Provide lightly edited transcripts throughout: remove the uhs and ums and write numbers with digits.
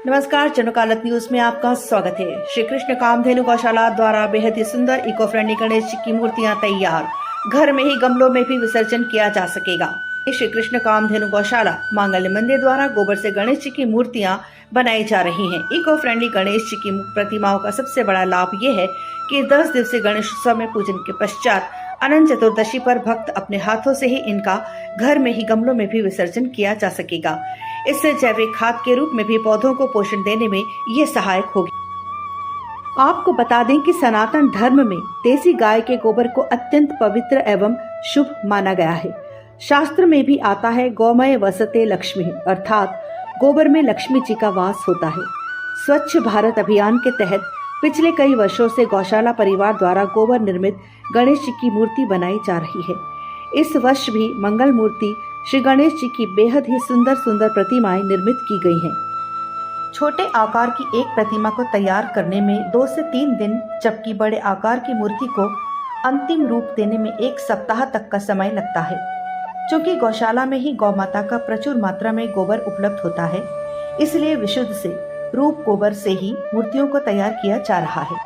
नमस्कार, जनकालत न्यूज में आपका स्वागत है। श्री कृष्ण कामधेनु गौशाला द्वारा बेहद ही सुंदर इको फ्रेंडली गणेश जी की मूर्तियां तैयार, घर में ही गमलों में भी विसर्जन किया जा सकेगा। श्री कृष्ण कामधेनु गौशाला मांगल्य मंदिर द्वारा गोबर से गणेश जी की मूर्तियां बनाई जा रही हैं। इको फ्रेंडली गणेश जी की प्रतिमाओं का सबसे बड़ा लाभ ये है कि 10 दिवसीय गणेश उत्सव में पूजन के पश्चात अनंत चतुर्दशी पर भक्त अपने हाथों से ही इनका घर में ही गमलों में भी विसर्जन किया जा सकेगा। इससे जैविक खाद के रूप में भी पौधों को पोषण देने में ये सहायक होगी। आपको बता दें कि सनातन धर्म में देसी गाय के गोबर को अत्यंत पवित्र एवं शुभ माना गया है। शास्त्र में भी आता है, गौमय वसते लक्ष्मी, अर्थात गोबर में लक्ष्मी जी का वास होता है। स्वच्छ भारत अभियान के तहत पिछले कई वर्षों से गौशाला परिवार द्वारा गोबर निर्मित गणेश जी की मूर्ति बनाई जा रही है। इस वर्ष भी मंगल मूर्ति श्री गणेश जी की बेहद ही सुंदर सुंदर प्रतिमाएं निर्मित की गई हैं। छोटे आकार की एक प्रतिमा को तैयार करने में 2 से 3 दिन, जबकि बड़े आकार की मूर्ति को अंतिम रूप देने में 1 सप्ताह तक का समय लगता है। क्योंकि गौशाला में ही गौ माता का प्रचुर मात्रा में गोबर उपलब्ध होता है, इसलिए विशुद्ध से रूप गोबर से ही मूर्तियों को तैयार किया जा रहा है।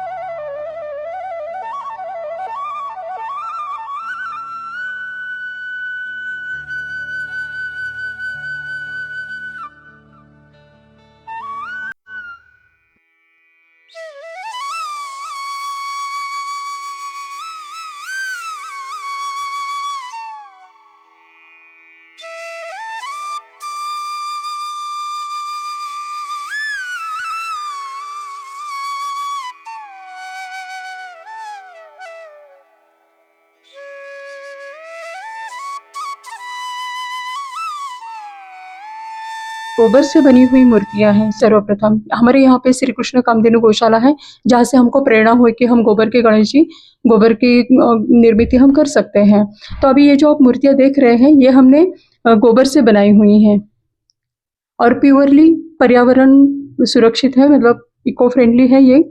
गोबर से बनी हुई मूर्तियां हैं। सर्वप्रथम हमारे यहाँ पे श्री कृष्ण कामधेनु गौशाला है, जहाँ से हमको प्रेरणा हुई कि हम गोबर के गणेश जी, गोबर की निर्मित हम कर सकते हैं। तो अभी ये जो आप मूर्तियां देख रहे हैं, ये हमने गोबर से बनाई हुई हैं और प्योरली पर्यावरण सुरक्षित है, मतलब इको फ्रेंडली है ये।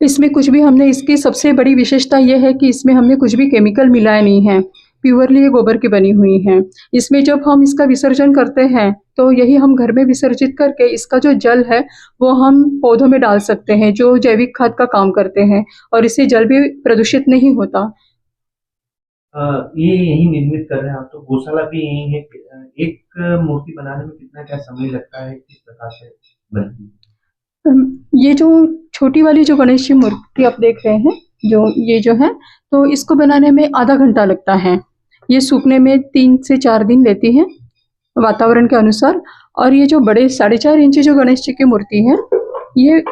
इसमें कुछ भी हमने, इसकी सबसे बड़ी विशेषता ये है कि इसमें हमने कुछ भी केमिकल मिलाया नहीं है, प्योरली ये गोबर की बनी हुई है। इसमें जब हम इसका विसर्जन करते हैं तो यही हम घर में विसर्जित करके इसका जो जल है वो हम पौधों में डाल सकते हैं, जो जैविक खाद का काम करते हैं, और इससे जल भी प्रदूषित नहीं होता। ये यही निर्मित कर रहे हैं आप, तो गौशाला भी यही है। एक मूर्ति बनाने में कितना क्या समय लगता है, किस प्रकार से बनती है? ये जो छोटी वाली जो गणेश जी मूर्ति आप देख रहे हैं, जो ये जो है, तो इसको बनाने में आधा घंटा लगता है। ये सूखने में 3 से 4 दिन लेती है वातावरण के अनुसार। और ये जो बड़े 4.5 इंची जो गणेश जी की मूर्ति है, ये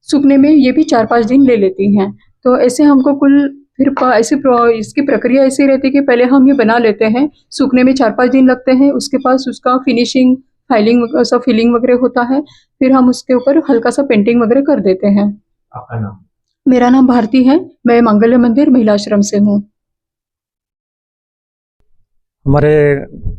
सूखने में ये भी 4-5 दिन ले लेती हैं। तो ऐसे हमको कुल फिर ऐसी इसकी प्रक्रिया ऐसी रहती है कि पहले हम ये बना लेते हैं, सूखने में 4-5 दिन लगते हैं, उसके पास उसका फिनिशिंग, फाइलिंग, सब फिलिंग वगैरह होता है, फिर हम उसके ऊपर हल्का सा पेंटिंग वगैरह कर देते हैं। आपका नाम? मेरा नाम भारती है, मैं मांगल्य मंदिर महिला आश्रम से हूँ। हमारे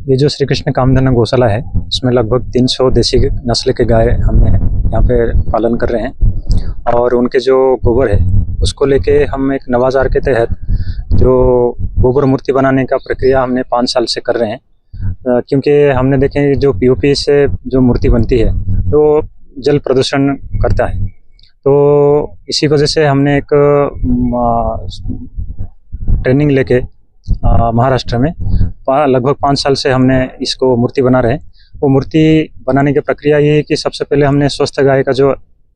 ये जो श्री कृष्ण कामधेनु गौशाला है, उसमें लगभग 300 देसी नस्ल के गाय हमने यहाँ पे पालन कर रहे हैं, और उनके जो गोबर है उसको लेके हम एक नवाचार के तहत जो गोबर मूर्ति बनाने का प्रक्रिया हमने 5 साल से कर रहे हैं। क्योंकि हमने देखे जो पीओपी से जो मूर्ति बनती है तो जल प्रदूषण करता है, तो इसी वजह से हमने एक ट्रेनिंग लेके महाराष्ट्र में लगभग 5 साल से हमने इसको मूर्ति बना रहे हैं। वो मूर्ति बनाने की प्रक्रिया ये है कि सबसे पहले हमने स्वस्थ गाय का जो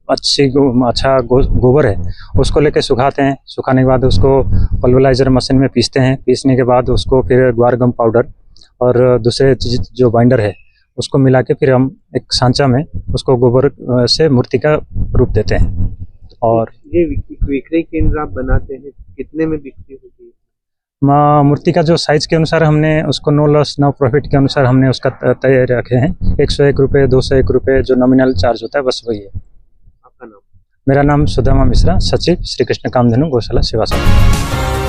अच्छा गोबर है उसको लेके सुखाते हैं। सुखाने के बाद उसको पल्वराइजर मशीन में पीसते हैं। पीसने के बाद उसको फिर ग्वार-गम पाउडर और दूसरे चीज जो बाइंडर है उसको मिला के फिर हम एक सांचा में उसको गोबर से मूर्ति का रूप देते हैं। और ये विक्रय केंद्र आप बनाते हैं, कितने में बिक्री होती है? मूर्ति का जो साइज के अनुसार हमने उसको नो लॉस नो प्रॉफिट के अनुसार हमने उसका तय रखे हैं। 101 रुपये, 201 रुपये जो नॉमिनल चार्ज होता है, बस वही है। आपका नाम? मेरा नाम सुदामा मिश्रा, सचिव श्री कृष्ण कामधेनु गौशाला सेवा समिति।